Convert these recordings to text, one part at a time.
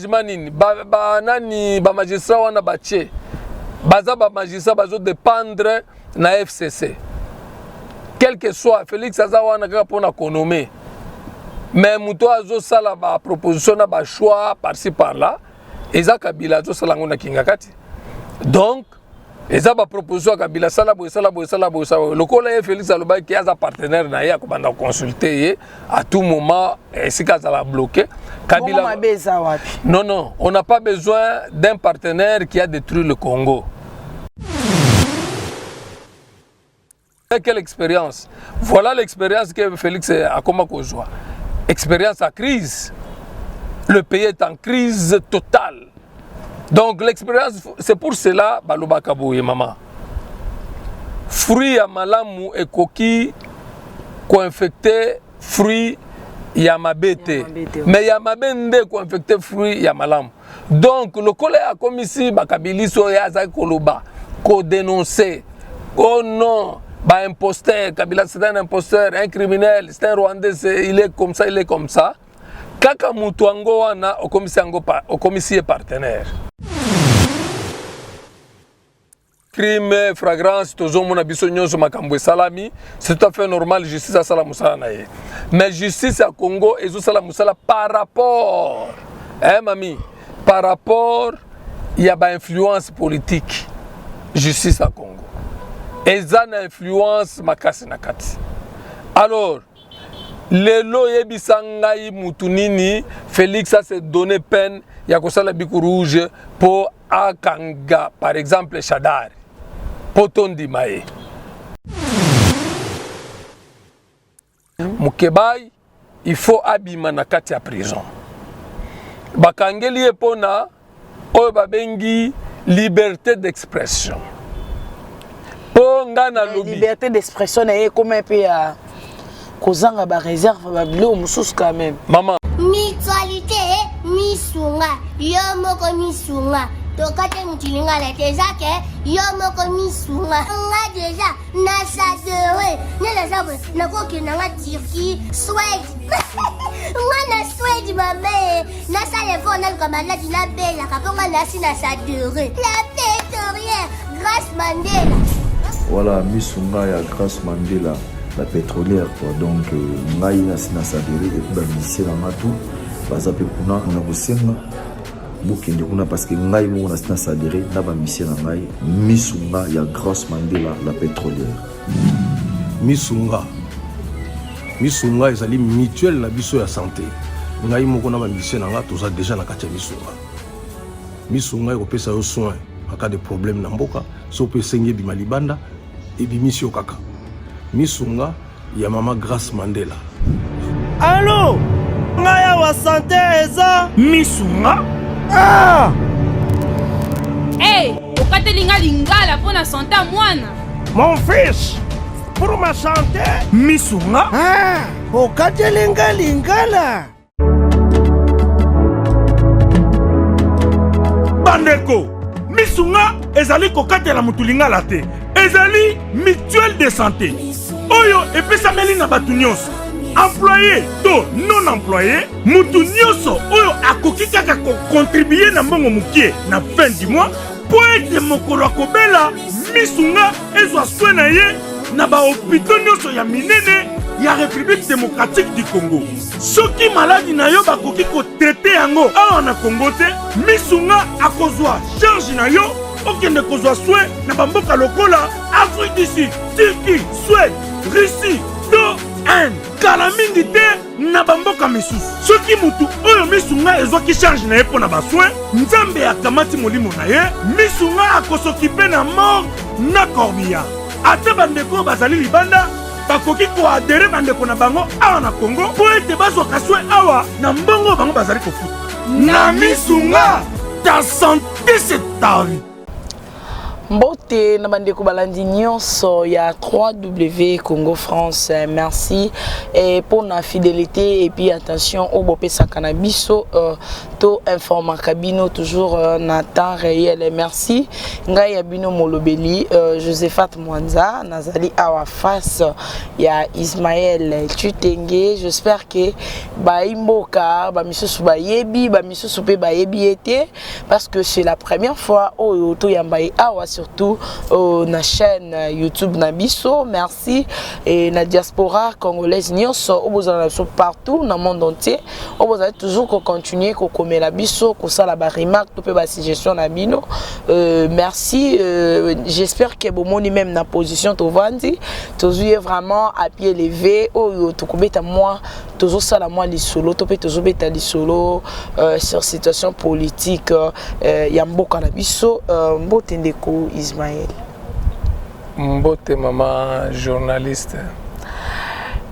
Manini nani ba magistrat wana batie baza ba magistrat bazo dépendre na FCC quel que soit Félix aza wana kaka pona konomé mais muto azo sala ba proposition na ba choix par-ci par-là eza Kabila azo sala ngona kinga kati donc eza ba proposition Kabila sala bo lokola Félix aloba ki aza partenaire na ya ko banda consulter à tout moment esika za la bloquer Kabila. Non, non, on n'a pas besoin d'un partenaire qui a détruit le Congo. Quelle expérience? Voilà l'expérience que Félix a comme Kozwa. Expérience à crise. Le pays est en crise totale. Donc l'expérience, c'est pour cela, Baloba Kabouye maman. Fruits à malamu et coquilles, co-infectés, fruits. Yamabete, mais Yamabende ko infecté fruit Yamalam. Donc le collègue a commis ici Bakabiliso et Azak Koloba, ko dénoncer. Oh non, bah imposteur, Kabila c'est un imposteur, un criminel, c'est un Rwandais, il est comme ça, il est comme ça. Kaka Mutuango wana au commissaire partenaire. Crime, fragrance, toujours mon abissonnion sur ma camboué salami, c'est tout à fait normal, justice à Salamoussala. Mais justice à Congo et Salamoussala par rapport, hein mamie, par rapport, il y a une influence politique, justice à Congo. Et ça a une influence makasi nakati. Alors, lelo yebisangai mutunini, Félix a se donné peine, il y a kosala bikou rouge pour Akanga, par exemple, Chadar. Potondi Mae. Mukebai, il faut abima na kati ya prison. Bakangeli epona oyo babengi liberté d'expression. Ponga na lobby. Liberté d'expression na ye comme un peu ya kozanga ba réserve ba bilo mususu quand même. Maman. Mutualité misunga, yo moko misunga. Tokate mutilinga la tezake yo moko misunga nga déjà na sadere ne la sabre na koki na Turquie Suède nga na Suède maman na sale fona comme na dina bella kaponga na si na sadere la pétrolière Grâce Mandela. Voilà misunga ya Grâce Mandela la pétrolière quoi donc ngai na si na sadere et ba misela matu bazape kuna na kusenga bukende kuna parce que ngai mo na sadere na ba mission na ngai misunga ya Grâce Mandela la pétrolière. Misunga ezali mutuelle na biso ya santé. Ngai moko na ba mission na nga toza déjà na kati ya misunga ekopesa yo soin en cas de problème na mboka so pe senge bima libanda et bimisio kaka. Misunga ya mama Grâce Mandela. Allô ngaya wa santé eza misunga. Ah! Hey, okatelinga lingala pour la santé à mwana. Mon fils, pour ma santé, misunga. Ah, okatelinga lingala. Bandeko, misunga ezali kokatela mutulingala te. Ezali mutuelle de santé. Oyo epesa melina batu nyonso. Employé to non employé, mutu nyoso oyo akoki kaka ko contribuer na mbongo mukie na fin du mois pour être mokolo akobela misunga ezwa soin na ye na ba hôpitaux nyoso ya minene ya République démocratique du Congo. Soki maladi na yo bakoki ko traiter yango awa na Congo te, misunga akozwa charge na yo okende kozwa soin na bamboka lokola Afrique du Sud, Turquie, Suède, Russie, to kala mingi te na bamboka misusu. Soki mutu oyo misunga ezwaki charge na ye mpo na basoin, nzambe akamati molimo na ye, misunga akosokipe na mort na corbillard. Ate bandeko bazali libanda bakoki koadere bandeko na bango awa na Congo po ete bazwaka soin awa na mbongo bango bazali kofuta. Na misunga ta santé c'est ta vie. Mbote na bandeko balandi nyonso ya 3W Congo France. Merci et pour la fidélité et puis attention au bopesa canabiso to informa kabino toujours na temps réel. Merci ngai ya bino molobeli Josephat Mwanza nazali awa face ya Ismaël Tutenge. J'espère que ba imboka ba misusu ba yebi ba misusu pe ba yebi été parce que c'est la première fois au to yambai awa surtout na chaîne YouTube Nabiso. Merci et na diaspora congolaise nyonso obozala partout dans le monde entier. Obozala toujours ko continuer ko komela biso ko sala ba remarque to pe ba suggestion na bino. Merci j'espère que bomoni même na position to vandi toujours vraiment à pied levé o to kobeta moi toujours sala moi li solo to pe toujours beta li solo sur situation politique ya mboka na biso mbote ndeko Ismaël. Mbote maman journaliste.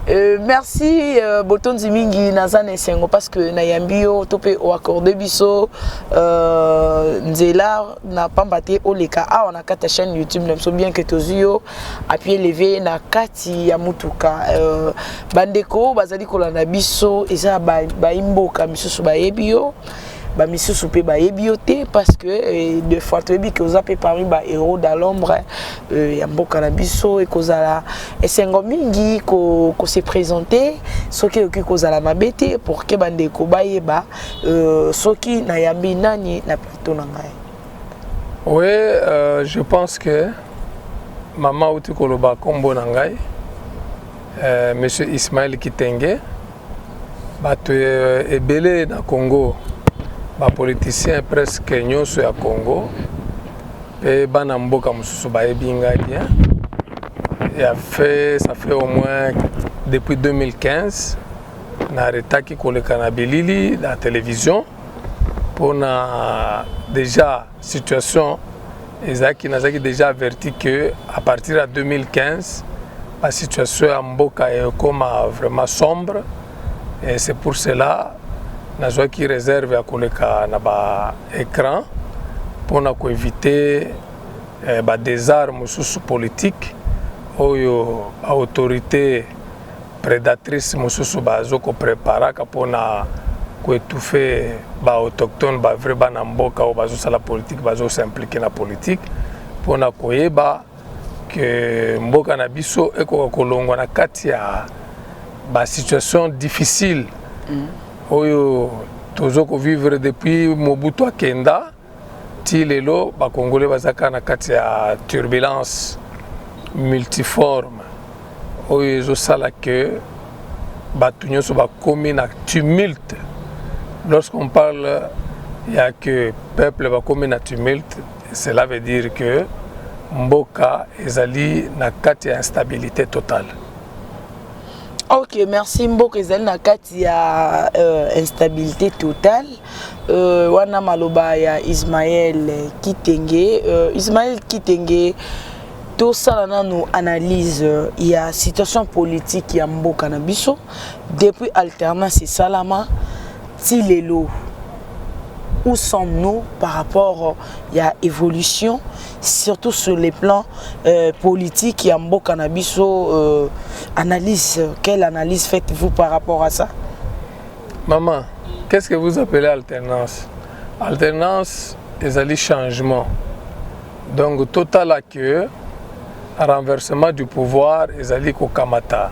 Merci Botonzi mingi nazane sengo parce que na yambio topé au accordé biso nzela na pambate oleka a on a kata chaîne YouTube n'aime bien que tozio à pied levé na kati ya mutuka bandeko bazali kolanda biso eza ba imboka misusu ba yebio ba misusu pe ba yebioté parce que deux fois tobi que vous avez parmi ba héros dans l'ombre ya mboka na biso et kozala esengo mingi ko se présenter soki oki kozala mabete pour que bandeko bayeba soki na yambi nani na plateau na ngai. Oui, je pense que maman uti koloba kombo na ngai monsieur Ismaël Kitenge bato ebele na Congo ba politicien presque nyonso ya Congo et bana mboka mususu ba ebinga bien. Ça fait au moins depuis 2015 na retaki koleka na bilili la télévision pour na déjà situation ezaki nazaki déjà averti que à partir de 2015 la situation ya mboka est comme vraiment sombre et c'est pour cela nazwa qui réserve à koleka na ba écran pour na ko éviter ba désarmes sous politique oyo autorité prédatrice mususu bazo ko prépara pour na ko étouffer ba autochtone ba vrai ba na mboka o bazo sala politique bazo s'impliquer na politique pour na koyeba que mboka na biso eko kolongwa na kati ya ba situation difficile oyo tozoko vivre depuis Mobutu Akenda ti lelo ba congolais bazaka na kati ya turbulence multiforme oyo ezosala que bato nyonso bakomi na tumulte. Lorsqu'on parle il y a que peuple bakomi na tumulte, cela veut dire que mboka ezali na kati ya instabilité totale. Ok, merci Mbok ezali na kati ya instabilité totale. Wana maloba ya Ismaël Kitenge. Ismaël Kitenge, tout ça nous analyse il y a situation politique ya mboka na biso depuis alternance et salama tilelo. Où sommes-nous par rapport à l'évolution, surtout sur les plans politiques et en Canabiso analyse. Quelle analyse faites-vous par rapport à ça? Maman, qu'est-ce que vous appelez alternance? Alternance, c'est un changement. Donc, total accueil, renversement du pouvoir, c'est un kamata.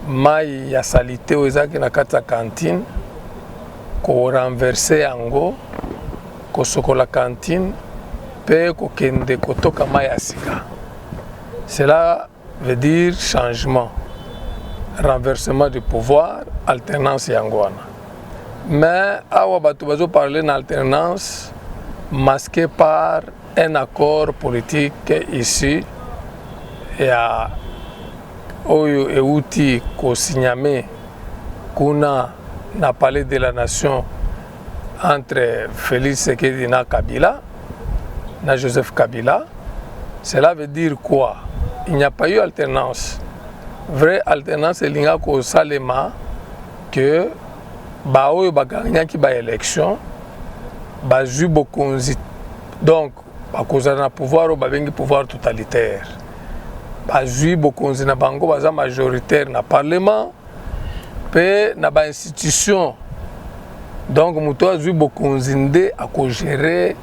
Mai ya salité aux qui na kata cantine. Ko renverser yango ko sokola cantine pe ko kende ko toka mai asika. Cela veut dire changement, renversement du pouvoir, alternance yangoana. Mais awa batu bazo parler d'alternance masqué par un accord politique ici et à oyo euti ko signame kuna na palais de la nation entre Félix Tshisekedi na Kabila, na Joseph Kabila. Cela veut dire quoi? Il n'y a pas eu alternance. Vraie alternance, c'est l'inga ko salema que ba oyo ba gagna ki ba élection ba ju bokonzi. Donc bakozala na pouvoir oyo babengi pouvoir totalitaire bazwi bokonzi na bango baza majoritaire na parlement mpe na bainstitution donc moto azwi bokonzi nde akogere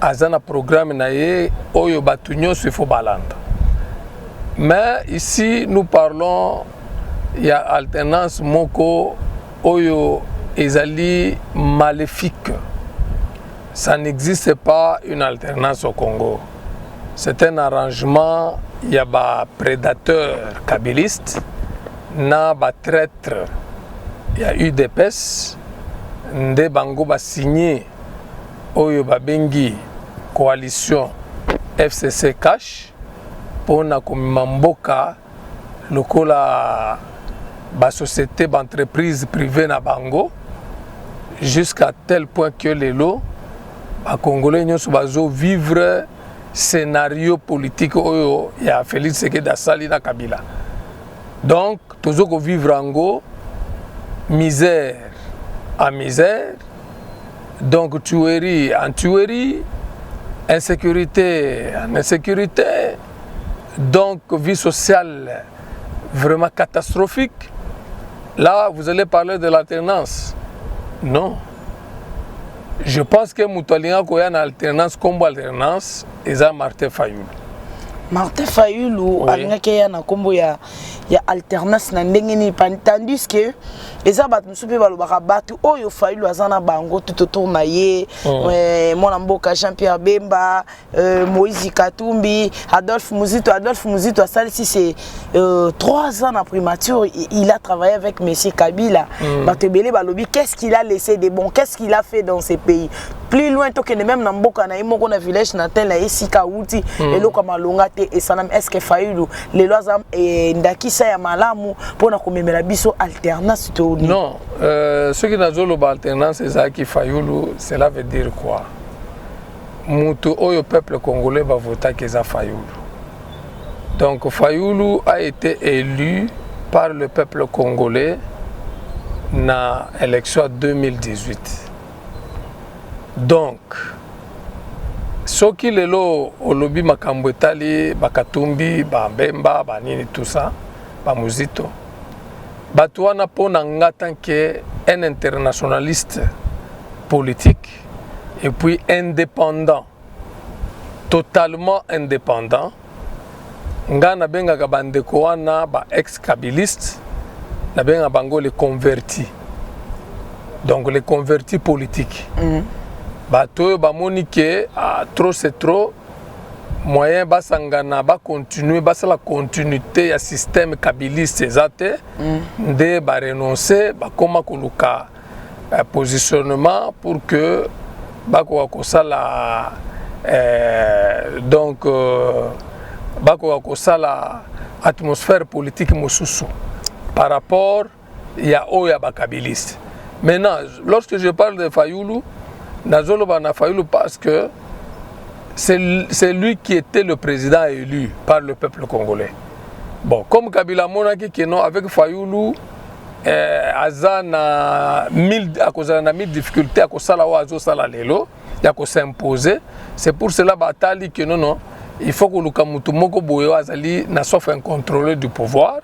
aza na programme na ye oyo bato nyonso ifo balanda. Mais ici nous parlons il y a alternance moko oyo ezali maléfique. Ça n'existe pas une alternance au Congo. C'est un arrangement, il y a des prédateurs kabylistes, na ba traîtres, il y a eu des UDPS, nde bango ba signé oyo ba bengi coalition FCC cash pour na komimamboka lokola ba société d'entreprise privée na bango jusqu'à tel point que les lots ba congolais nyonso bazo vivre scénario politique oyo ya Félix Tshisekedi asali na Kabila. Donc tozoko vivre ango misère à misère, donc tuerie en tuerie, insécurité en insécurité, donc vie sociale vraiment catastrophique. Là, vous allez parler de l'alternance. Non. Je pense que Moutalinga Koya en alternance comme alternance, et ça Martin Fayulu. Martin Fayulu, alingaki na kombo ya alternance na ndenge ni tandis que eza bato musupe balobaka bato oyo Fayulu azana bango tout autour na ye mwana mboka Jean-Pierre Bemba, Moïse Katumbi, Adolphe Muzito asali si c'est 3 ans na primature, il a travaillé avec monsieur Kabila. Bato belé balobi qu'est-ce qu'il a laissé de bon, qu'est-ce qu'il a fait dans ces pays. Plus loin to que même na mboka na imoko na village natel na esika uti eloko malonga te esanam est-ce que Fayulu les lois ndaki sa ya malamu pona komemela biso alternance to non ce qui nazolo ba alternance ezaki Fayulu, cela veut dire quoi? Mutu oyo peuple congolais va voter keza Fayulu. Donc Fayulu a été élu par le peuple congolais na élection 2018. Donc, ce qui est là, au lobby makambo etali, bakatumbi, bambemba, banini tout ça, bamuzito. Batouana ponanga tant qu'un internationaliste politique et puis indépendant, totalement indépendant. Nga na benga kabandeko wana ba ex-kabiliste, na benga bango les convertis. Donc les convertis politiques. Bato bamoni ke trop c'est trop moyen basangana ba continuer basa la continuité ya système kabiliste ezate nde ba renoncer ba koma koluka positionnement pour que bako kosala donc bako kosala atmosphère politique mosusu par rapport ya oya ba kabiliste. Maintenant lorsque je parle de Fayulu Nazolo Bana Fayulu parce que c'est lui qui était le président élu par le peuple congolais. Bon, comme Kabila Monaki qui non avec Fayulu, Azana mille difficultés à Kosala ou Azo Sala Lelo, il y a s'imposer. C'est pour cela Batali que non, il faut que Lukamutu Moko Boyo Azali n'a sauf un contrôleur du pouvoir.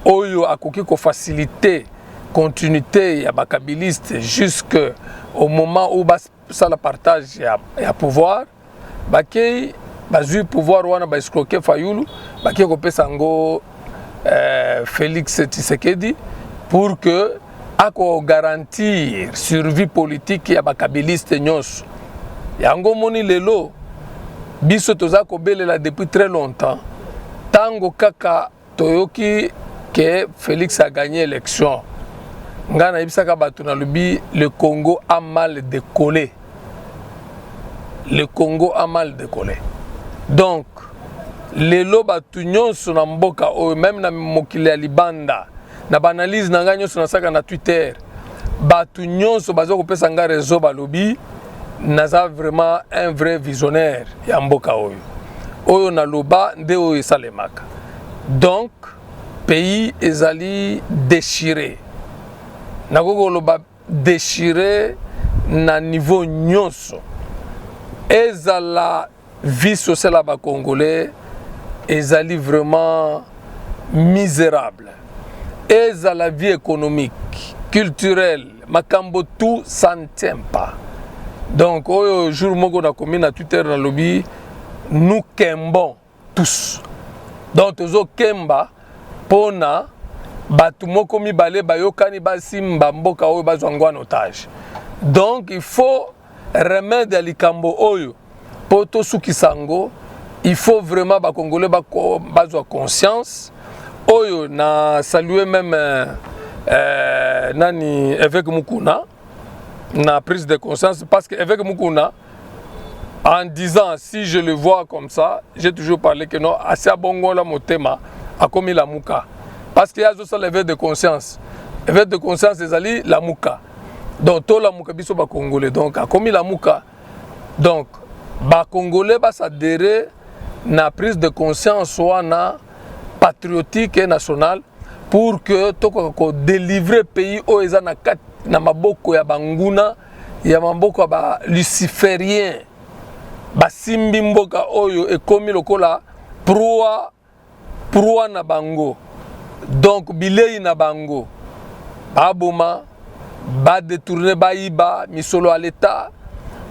Oyo Akoki ko faciliter continuité ya bakabiliste jusqu'au moment où ça la partage ya pouvoir bakei bazui pouvoir wana ba escroquer Fayulu bakei ko pesa ngo Félix Tshisekedi pour que ako garantir survie politique ya bakabiliste nyonso yango moni lelo biso toza ko belela depuis très longtemps tango kaka toyoki que Félix a gagné l'élection. Le Congo a mal décollé. Le Congo a mal décollé. Donc, les lobatunions sont en boka, même na mokile ya libanda, na banalise na ganyo sur saka na Twitter. Batunions sont basés au pesanga réseau balobi, naza vraiment un vrai visionnaire ya mboka oyo. Oyo na loba nde oyo salemaka. Donc, pays ezali déchiré. Nakoko loba déchiré na niveau nyonso. Ezala vie sociale à Congolais ezali vraiment misérable. Et à la vie économique, culturelle, makambo tout ça ne tient pas. Donc au jour moko na komi na Twitter na lobby nous kembons tous. Donc tozo kemba pona batu moko mibale bayokani basimba mboka oyo bazwangwa en otage. Donc il faut remettre likambo oyo poto sukisango. Il faut vraiment ba Congolais bazwa conscience. Oyo na saluer même nani évêque Mukuna na prise de conscience parce que évêque Mukuna en disant si je le vois comme ça, j'ai toujours parlé que non assez bongo la motema a commis la muka parce qu'il y a aussi l'éveil de conscience. Éveil de conscience c'est ali la muka. Donc tout la muka biso ba Congolais donc a commis la muka. Donc ba Congolais ba s'adhérer na prise de conscience wana patriotique et nationale pour que toko délivrer le pays au ezana na maboko ya banguna ya maboko ba luciférien ba simbi mboka oyo ekomi lokola proa na bango donc bilei na bango baboma ba détourner ba iba misolo à l'état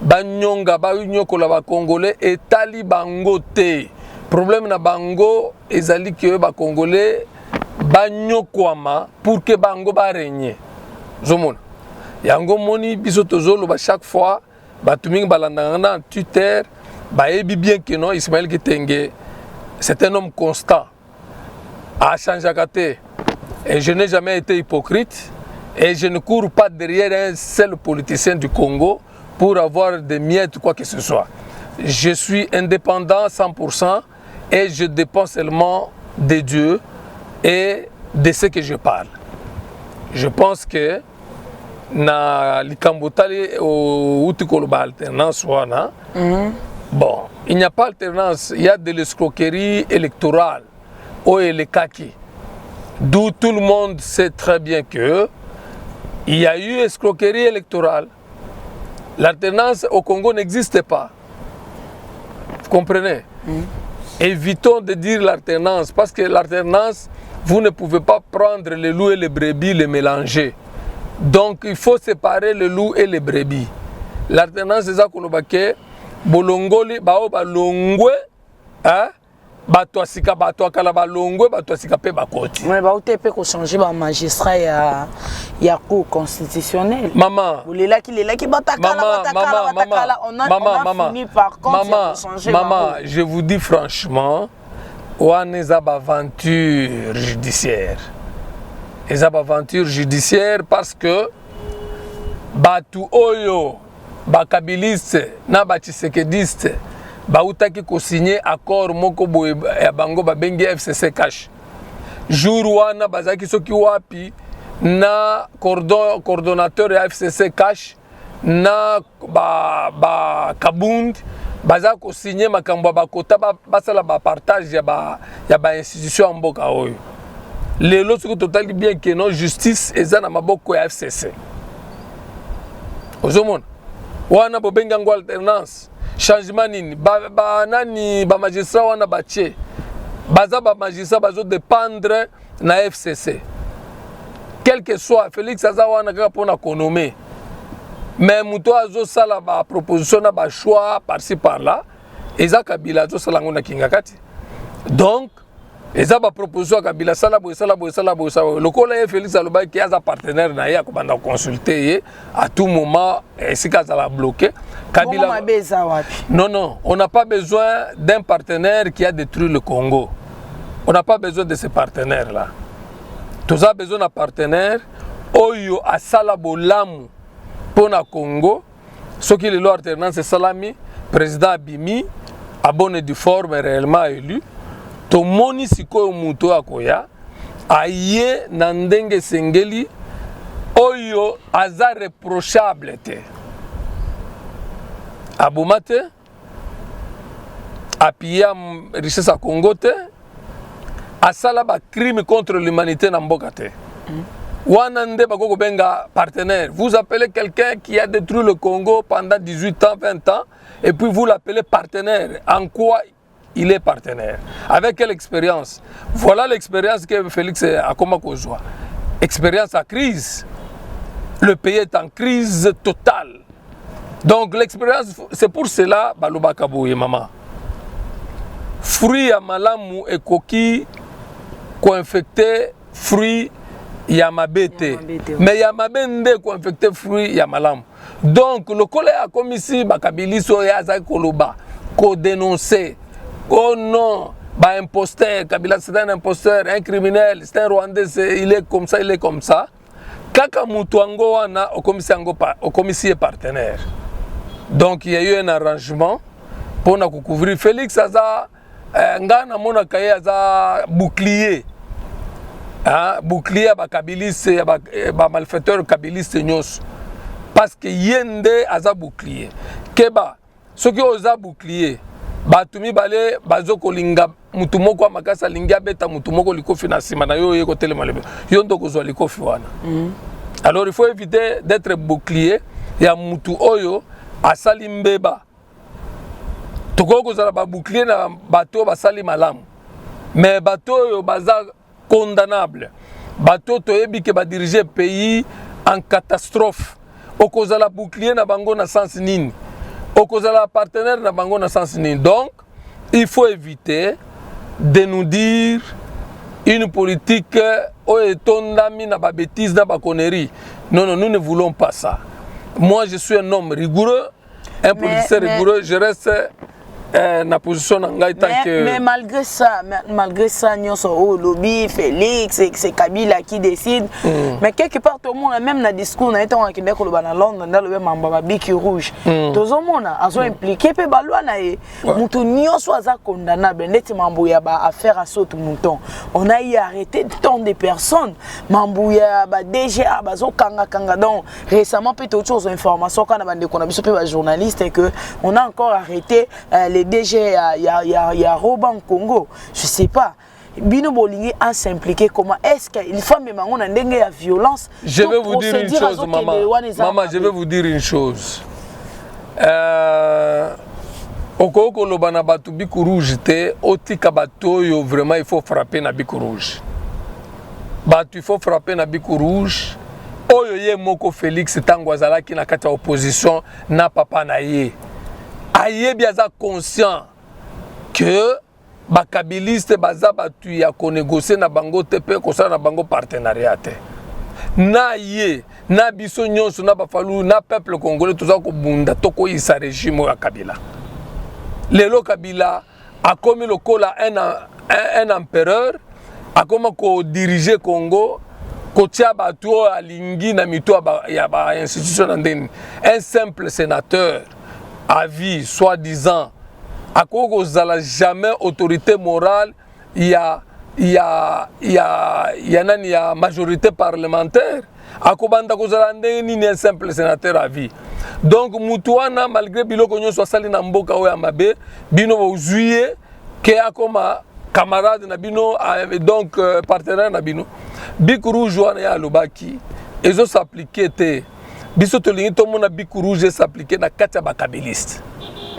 banyonga banyokola ba Congolais etali bango te. Problème na bango ezali que ba Congolais banyokwama pour que bango ba régner. Zomona. Yango moni biso tozolo ba chaque fois batuming balandanga na Twitter ba ebi bien que non Ismaël Kitenge c'est un homme constant. A changé kate. Et je n'ai jamais été hypocrite et je ne cours pas derrière un seul politicien du Congo pour avoir des miettes ou quoi que ce soit. Je suis indépendant 100% et je dépends seulement de Dieu et de ce que je parle. Je pense que na likambotali au utikoloba alternance wana bon, il n'y a pas alternance, il y a de l'escroquerie électorale au elekaki. D'où tout le monde sait très bien que il y a eu escroquerie électorale. L'alternance au Congo n'existe pas. Vous comprenez? Évitons de dire l'alternance parce que l'alternance, vous ne pouvez pas prendre les loups et les brebis, les mélanger. Donc il faut séparer le loup et les brebis. L'alternance c'est ça qu'on a que bolongoli bao balongwe hein bato asika bato akala balongwe bato asika pe bakoti. Mais ba otepe ko changer ba magistrat ya cour constitutionnelle. Maman. Bolela ki batakala on a fini par contre changer. Maman, je vous dis franchement, on est à aventure judiciaire. Les aventures judiciaires parce que batu oyo bakabiliste na bachisekediste bautaki ko signer accord moko boye ya bango babengi FCC cash jour wana bazaki soki wapi na coordonnateur ya FCC cash na ba Kabund baza ko signer makambo bakota basala ba partage ya ba institution mboka oyo. Les lots sont totalement bien que non justice et na maboko ya FCC. Ozomon. Wana bobenga ngo alternance. Changement nini nani ba magistrat wana bache. Baza ba magistrat bazo dépendre na FCC. Quel que soit Félix aza wana kaka pona konomé. Mais muto azo sala ba proposition na ba choix par-ci par-là. Eza Kabila azo sala ngona kingakati. Donc eza ba proposition ya Kabila sala boye. Lokola Félix aloba ki aza partenaire na ye akobanda consulter ye à tout moment esika za la bloquer. Kabila Non, on n'a pas besoin d'un partenaire qui a détruit le Congo. On n'a pas besoin de ces partenaires là. Tous a besoin d'un partenaire oyo asala bolamu pona Congo. Ce qui est l'alternance salami, président Abimi, abonné du forme réellement élu. Tomoni sikoyo muto akoya aye na ndenge sengeli oyo aza reprochable te abomate apia richesse à Congo te asala ba crime contre l'humanité na mboka te Wanande Bakoko Benga partenaire. Vous appelez quelqu'un qui a détruit le Congo pendant 18 ans, 20 ans, et puis vous l'appelez partenaire. En quoi il est partenaire? Avec quelle expérience? Voilà l'expérience que Félix a comme Kozwa. Expérience à crise. Le pays est en crise totale. Donc l'expérience, c'est pour cela, Baloba Kabouye, maman. Fruit à malamu et coquille, co-infecté, fruit Yamabete. Mais Yamabende co-infecté, fruit Yamalam. Donc le collègue a comme ici, Bakabili Soya Koloba, co-dénoncé. Oh non, imposteur, Kabila c'est un imposteur, un criminel, c'est un Rwandais, il est comme ça, il est comme ça. Kaka Mutuango wana au commissaire partenaire. Donc il y a eu un arrangement pour nous couvrir. Félix Aza, ngana mona kaye aza bouclier. Bouclier à Kabilis, à malfaiteur Kabilis nyos. Parce que yende aza bouclier. Keba, ce qui osa bouclier. Batumi bale bazoko linga mutumoko makasa linga beta mutumoko likofi na sima na yo yeko telema lebe yo ndoko zo likofi wana. Alors il faut éviter d'être bouclier ya mutu oyo asali mbeba. Tokoko za ba bouclier na bateau basali malamu. Mais bateau oyo baza condamnable. Bateau toyebi ke ba diriger pays en catastrophe. Okozala bouclier na bango na sens nini. Okozala partenaire na bango na sens nini. Donc, il faut éviter de nous dire une politique où est ondami na ba bêtise na ba connerie. Non, non, nous ne voulons pas ça. Moi, je suis un homme rigoureux, un politicien rigoureux. Je reste na position ngai tant que. Mais malgré ça, Nyonso, lobby, Félix, c'est Kabila qui décide. Mais quelque part, tout le monde, même dans le discours, on a été en Londres, dans le même Biki Rouge. Tout le monde a impliqué, puis Moutou Nyonso a condamnable, net Mambouya affaire à saut mouton. On a y arrêté tant de personnes. Mambouya, DGA, Bazo Kanga. Donc récemment, peut-être autre chose d'information quand on a vu journaliste et que on a encore arrêté les DG, il y a Robin Congo, je sais pas. Bino Bolingi a s'impliquer comment est-ce qu'il faut même on a une violence. Je vais vous dire une chose, maman. Maman, je vais vous dire une chose. Okoko lobana batu biku rouge te otika bato yo vraiment il faut frapper na biku rouge. Batu il faut frapper na biku rouge. Oyo ye moko Félix Tangwazala qui na kati opposition na papa na ye. Aye biaza conscient que bakabiliste baza batu ya ko négocier na bango tepe ko sa na bango partenariat te. Na ye na biso nyonso na bafalu na peuple congolais toza ko bunda toko isa régime ya Kabila. Lelo Kabila a commis le kola un empereur a comme ko diriger Congo ko tia batu alingi na mito ya ba institution ndeni. Un simple sénateur à vie, soi-disant, à cause de jamais autorité morale, il y a majorité parlementaire. À cause de un simple sénateur à vie. Donc, Moutouana, malgré Bilo Konyo soit sali na mboka ou Amabe, Bino Ozuye, qui a comme camarade na Bino, donc partenaire na Bino, Bikuru Jouane ya Lobaki, ils ont s'appliqué. Biso tolingi tout le monde a biku rouge s'appliquer na katia bakabiliste.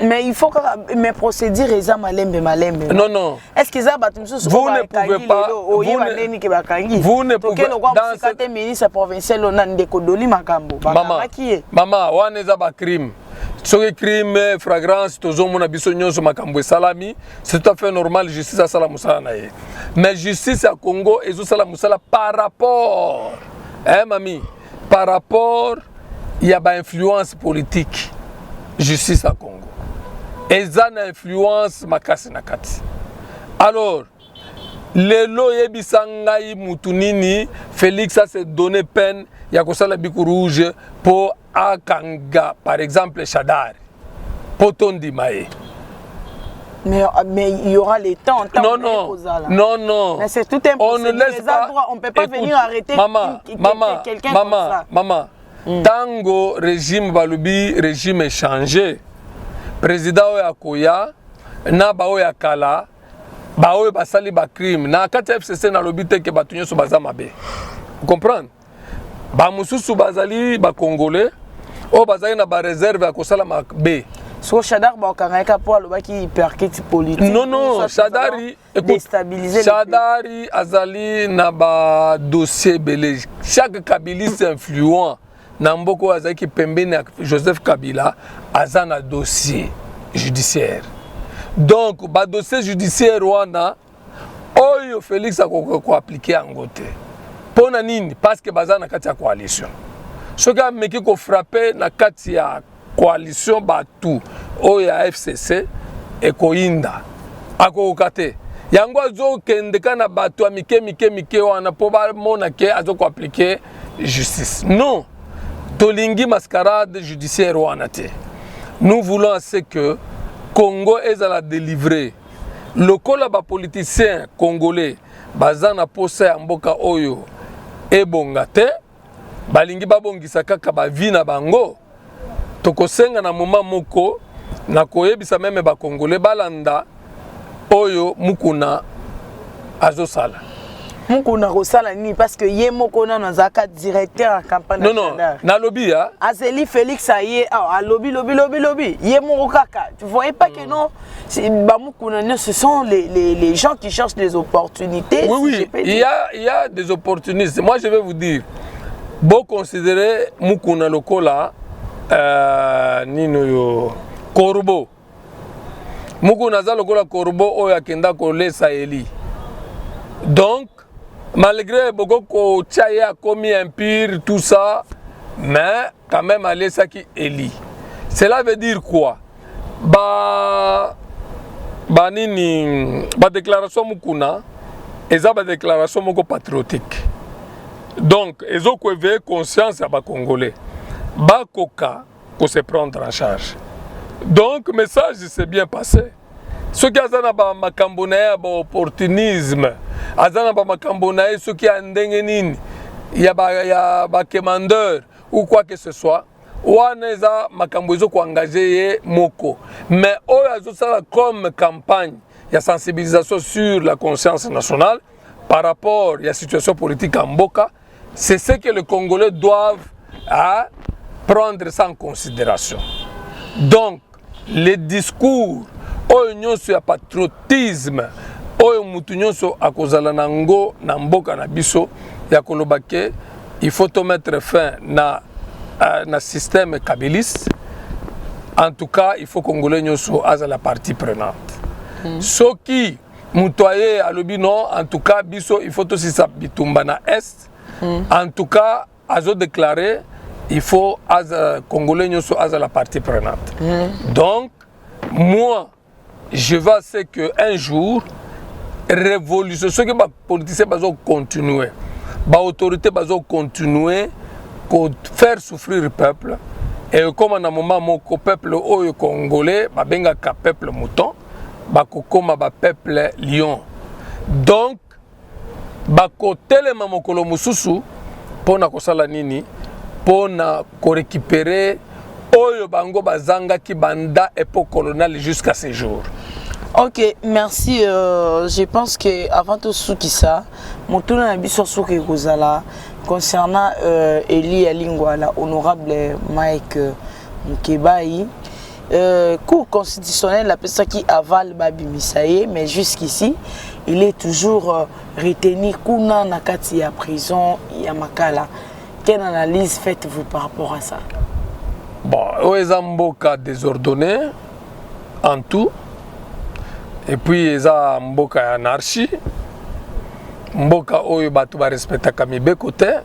Mais il faut que mes procédures eza malembe. Non non. Est-ce que ça batumsu vous ne pouvez pas vous ne pouvez dans cette ministre provincial on a ndeko doli makambo. Maman, wana eza ba crime. Soki crime flagrance tozomona biso nyonso makambo salami, c'est tout à fait normal justice à sala musala na ye. Mais justice à Congo ezo sala musala par rapport mami, par rapport il y a une influence politique justice à Congo et ça une influence makasi nakati. Alors lelo yebisangai mutunini Félix a se donné peine ya kosala biku rouge pour akanga par exemple Chadar potondi maé. Mais il y aura les temps. Non. Mais c'est tout un procédure. On ne peut pas venir arrêter quelqu'un comme ça. Maman. Tango régime balubi régime changé. Président oya koya na ba oya kala ba oya basali ba crime na kati FCC na lobi te ke batunyo so baza mabe. Vous comprenez? ba mususu bazali ba congolais o bazali na ba réserve ya kosala mabe. So Shadar ba okangaka po alobaki hyperkiti politique. Non, Shadari, déstabiliser Shadari azali na ba dossier belé. Chaque kabiliste influent na mboko azaki pembeni ya Joseph Kabila azana dossier judiciaire. Donc ba dossier judiciaire wana oyo Félix ko appliquer en te. Pona nini parce que bazana kati ya coalition. Soka meki ko frapper na kati ya coalition batu oya FCC ekoinda akokate yango azo kendeka na batu mike wana po ba mona ke azo ko appliquer justice. Non, tolingi mascarade judiciaire wana te. Nous voulons c'est que Congo ezala délivrer lokola ba politicien congolais bazana posa ya mboka oyo ebonga te balingi babongisa kaka ba vie na bango. Tokosenga na moma moko na koyebisa meme ba congolais balanda oyo mukuna azosala. Mukuna kosala nini parce que ye moko na nazaka directeur en campagne. Non, na lobby ya. Azeli Félix aye a lobby. Ye moko kaka. Tu voyais pas que non ba mukuna ce sont les gens qui cherchent des opportunités. Oui, il y a des opportunistes. Moi je vais vous dire bon considérer mukuna lokola nino yo Corbeau. Muku naza lokola Corbeau oyo akenda kolesa Eli. Donc malgré beaucoup ko tchaya commis impire tout ça, mais quand même alesa ki Eli. Cela veut dire quoi? Ba nini ba déclaration mukuna eza ba déclaration moko patriotique. Donc ezo ko éveiller conscience à ba congolais. Bakoka pour se prendre en charge. Donc le message s'est bien passé. Ce qui a un makambonaye opportunisme, azana ba makambonaye ce qui a ndengenini, il y a ba commandeur ou quoi que ce soit. Ouaneza makambozo ko engagé moko. Mais oyazo ça comme campagne, il y a sensibilisation sur la conscience nationale par rapport à la situation politique en Mboka. C'est ce que les Congolais doivent prendre ça en considération. Donc, les discours, sur le patriotisme, à cause de nango, namboka na biso, ya kolobake, il faut te mettre fin na système kabiliste. En tout cas, il faut que Congolais soient la partie prenante. Ce qui, mutoye à non, en tout cas, biso, il faut aussi s'abitumba na est. En tout cas, azo déclaré, il faut que Congolais soient la partie prenante. Donc, moi, je veux c'est qu'un jour, révolution, ce que les politiciens vont continuer, les autorités vont continuer à faire souffrir le peuple. Et comme à un moment où le peuple congolais, le peuple mouton, le peuple lion. Donc, côté les mamokolo mususu pour na kosala nini pour na récupérer oyo bango bazanga ki banda époque coloniale jusqu'à ces jours. Ok, merci. Je pense que avant tout ça, mon tour na biso soki kozala concernant Eli Alingwala, honorable Mike Mukebai. Cour constitutionnelle, la personne qui avale Babi Misaye, mais jusqu'ici, il est toujours retenu Kuna Nakati à prison, Yamakala. Quelle analyse faites-vous par rapport à ça? Bon, Oezamboka désordonné en tout, et puis Ezamboka anarchie, Mboka Oyo Batu ba respecta Kamibe côté,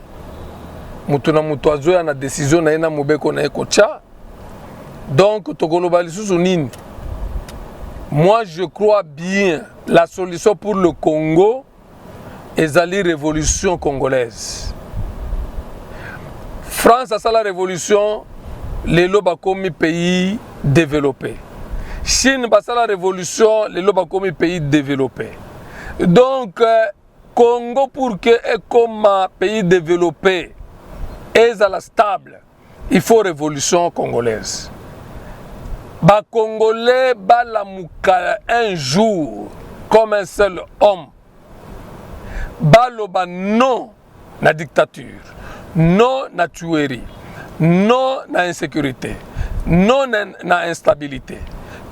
Mutuna Mutuazo na décision na ina Mubeko na Ekocha. Donc, moi je crois bien la solution pour le Congo est la révolution congolaise. France a la révolution, les lobes comme pays développé. Chine a la révolution, les lobes comme pays développé. Donc, Congo pour que comme pays développé est stable, il faut révolution congolaise. Ba Congolais balamuka un jour comme un seul homme. Baloba non la dictature, non na tuerie, non na insécurité, non na instabilité,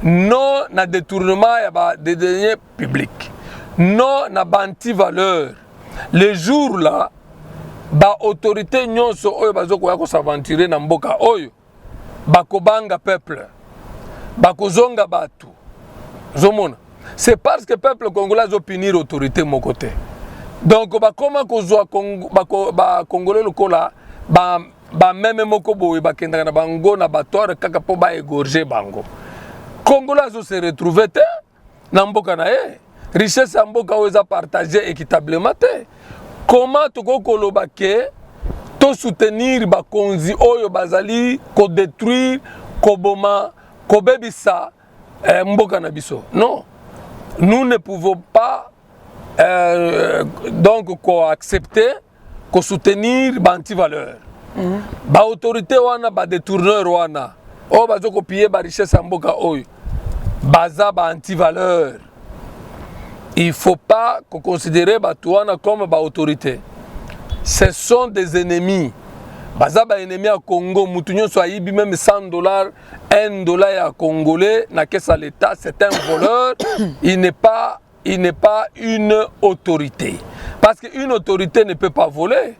non na détournement des deniers publics, non na anti-valeur. Les jours là, ba autorité nyonso oyo bazoko ya ko s'aventurer na mboka oyo, bakobanga peuple, bakozonga batu. Zomona. C'est parce que le peuple congolais a punir l'autorité de mon côté. Donc, comment les Congolais même moko boye bakenda na bango na batoire kaka po ba égorger bango. Congolais se retrouver te na mboka na ye. Richesse ya mboka oyo partagée équitablement te. Comment to koloba ke to soutenir bakonzi oyo bazali ko détruire ko boma ko bebisa mboka na biso. Non. Nous ne pouvons pas donc accepter qu'on soutenir l'anti-valeur. Ba autorité wana ba détourneur wana o bazo copier ba richesse mboka oyo baza ba anti-valeur. Il faut pas qu'on considère ba wana comme ba autorité. Ce sont des ennemis. Baza ba ennemi à Congo, mutunyo so ayibi même $100, $1 à Congolais, na caisse à l'État, c'est un voleur, il n'est pas une autorité. Parce qu'une autorité ne peut pas voler,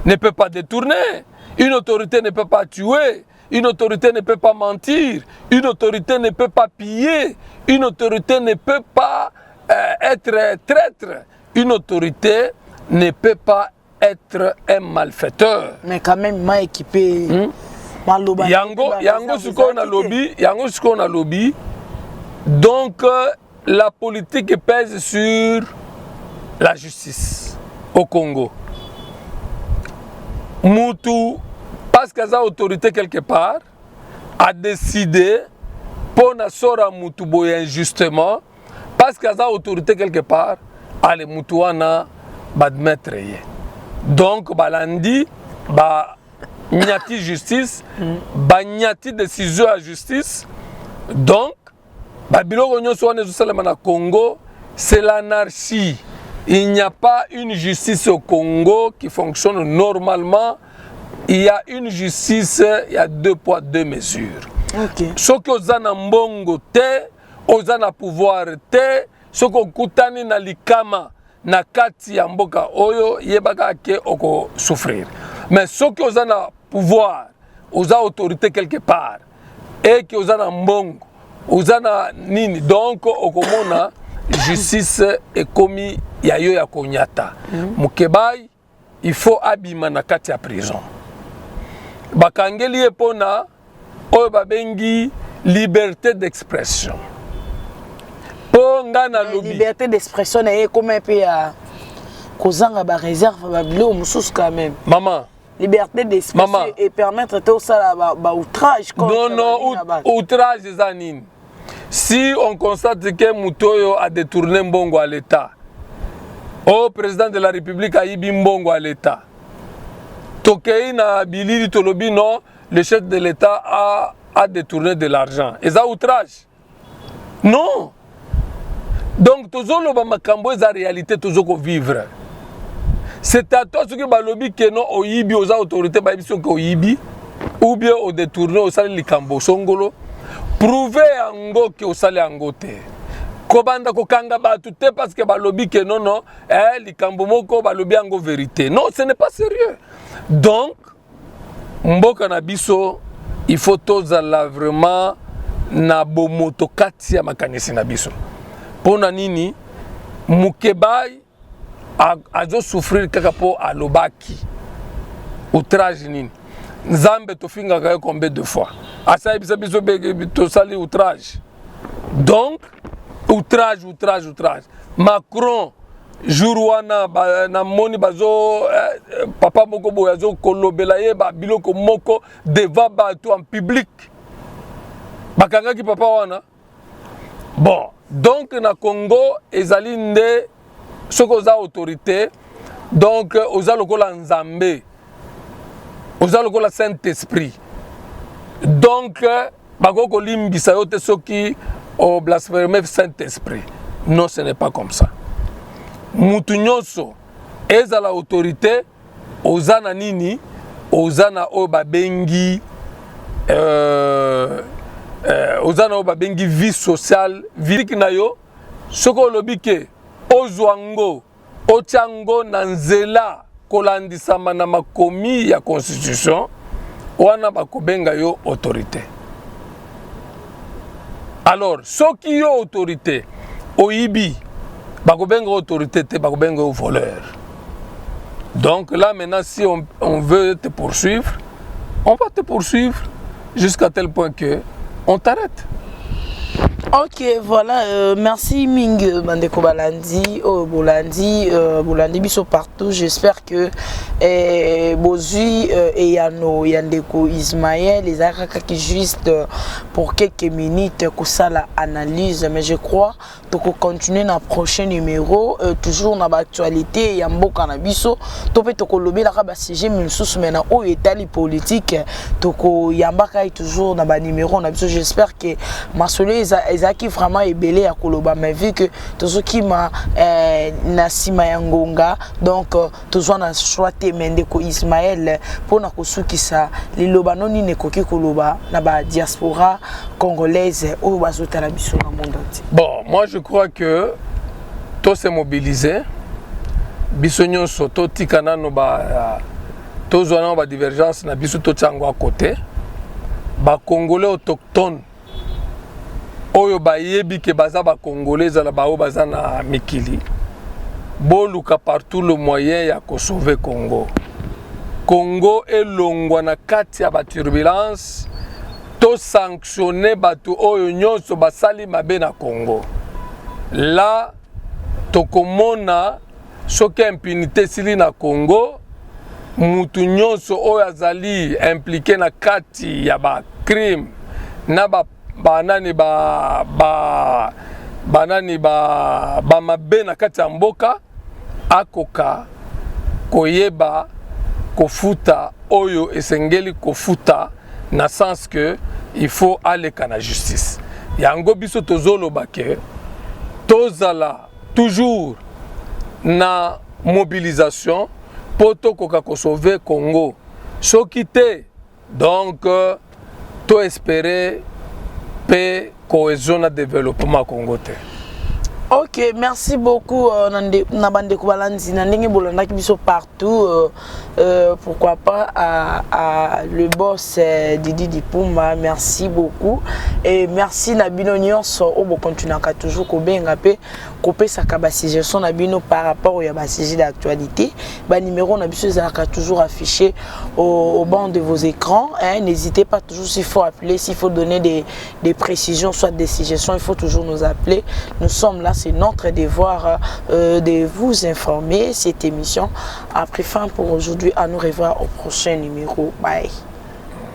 ne peut pas détourner, une autorité ne peut pas tuer, une autorité ne peut pas mentir, une autorité ne peut pas piller, une autorité ne peut pas être traître, une autorité ne peut pas être un malfaiteur. Mais quand même mal équipé. Yango ce qu'on a lobby. Donc la politique pèse sur la justice au Congo. Moutou, parce qu'il y a autorité quelque part, a décidé pour na sora Moutou boye injustement, parce qu'il y a autorité quelque part, allez Moutouana badmettre. Donc, balandi, nyati justice, nyati décision à justice. Donc, biloko nyonso wana ezosalema na Congo, c'est l'anarchie. Il n'y a pas une justice au Congo qui fonctionne normalement. Il y a une justice, il y a 2 poids 2 mesures. Ce que oza na mbongo te, oza na pouvoir te, ce que okutani na likama na kati ya mboka oyo yebaka ke oko souffrir. Mais ce qui oza na pouvoir, oza autorité quelque part et qui oza na mbongo, oza na nini, donc okomona justice ekomi ya yo ya konyata. Mukebai il faut abima na kati ya prison. Bakangeli epona oyo babengi liberté d'expression. La liberté d'expression est comme un peu à Kozanga ba réserve ba bilo mususu quand même. Maman. Liberté d'expression et permettre tout ça ba outrage contre. Non, outrage zanine. Si on constate que Mutoyo a détourné mbongo à l'État, au président de la République a yibi mbongo à l'État, Tokei na bilili tolobi non, le chef de l'État a détourné de l'argent. Et ça outrage. Non. Donc, toujours le makambo est la réalité, toujours vivre. C'est à toi ce que balobi que non au yibi aux autorités babiso ko yibi ou bien au détourné au sali likambo songolo prouver ango que au sali angote. Kobanda ko kanga batu te parce que balobi que non likambo moko balobi ango vérité. Non, ce n'est pas sérieux. Donc mboka na biso il faut tozala vraiment na bomoto kati ya makanisi na biso. Pona nini mukebai azo souffrir kaka po alobaki outrage nini nzambe tofinga kayo combien de fois asa bisa biso to sali outrage. Donc outrage Macron jour wana na moni bazo papa moko boy azo kolobela ye ba biloko moko devant bato en public bakanga ki papa wana. Bon, donc na Congo ezali nde soko za autorité, donc oza lokola nzambe, oza lokola Saint-Esprit. Donc bakoko limbisa yo te soki o blasphémer Saint-Esprit. Non, ce n'est pas comme ça. Mutu nyonso eza la autorité oza na nini ozana o babengi ozana o babengi vie sociale vie na yo soko lobike ozwango otiango na nzela kolandisama na makomi ya constitution wana bakobenga yo autorité. Alors soki yo autorité oyibi bakobenga autorité te bakobenga yo voleur. Donc là maintenant si on veut te poursuivre, on va te poursuivre jusqu'à tel point que on t'arrête. Ok, voilà, merci Ming Bandeko Balandi, Bolandi biso partout. J'espère que Bozui et Yandeko Ismaël, les Araka qui juste pour quelques minutes que ça la analyse, mais je crois que continuer dans le prochain numéro, toujours dans l'actualité, Yambo Canabiso, topé toko lobby la raba CG Milsus maintenant au état politique, toko Yamba kai toujours dans le numéro, j'espère que ma soleil qui vraiment est belé à Koloba, mais vu que tout ce qui m'a Nasima Yangonga, donc tout ce qu'on a choisi Mendeko Ismaël pour na kosuki sa les lobanoni ne koki Koloba na ba diaspora congolaise au bazota la biso na monde entier. Bon, moi je crois que tout s'est mobilisé. Bisonyo soto tikana no ba tous on a divergence na biso to tsango à côté. Ba Congolais autochtones oyo bayebi ke baza ba Congolais la ba o baza na mikili. Boluka partout le moyen ya ko sauver Congo. Congo elongwa na kati ya ba turbulence to sanctionner batu oyo nyonso basali mabe na Congo. Là tokomona soki impunité sili na Congo mutu nyonso oyo azali impliqué na kati ya ba crime na banani mabe na kati ya mboka akoka koyeba kofuta oyo esengeli kofuta na sens que il faut aller na justice. Yango biso tozoloba ke tozala toujours na mobilisation pour tokoka ko sauver Congo. Soki te donc to espérer paix, cohésion et développement Congo. Ok, merci beaucoup Nabande Koubalandi, Nandenge Bolanda qui sont partout, pourquoi pas à le boss Didi Dipumba, merci beaucoup et merci Nabino Nyonso au bon continent toujours kobenga pe kopé sa capacité son Nabino par rapport au sujet d'actualité, ba numéro Nabiso zaka toujours affiché au banc de vos écrans, hein, n'hésitez pas toujours s'il faut appeler, s'il faut donner des précisions soit des suggestions, il faut toujours nous appeler. Nous sommes là, c'est notre devoir de vous informer. Cette émission a pris fin pour aujourd'hui. À nous revoir au prochain numéro. Bye.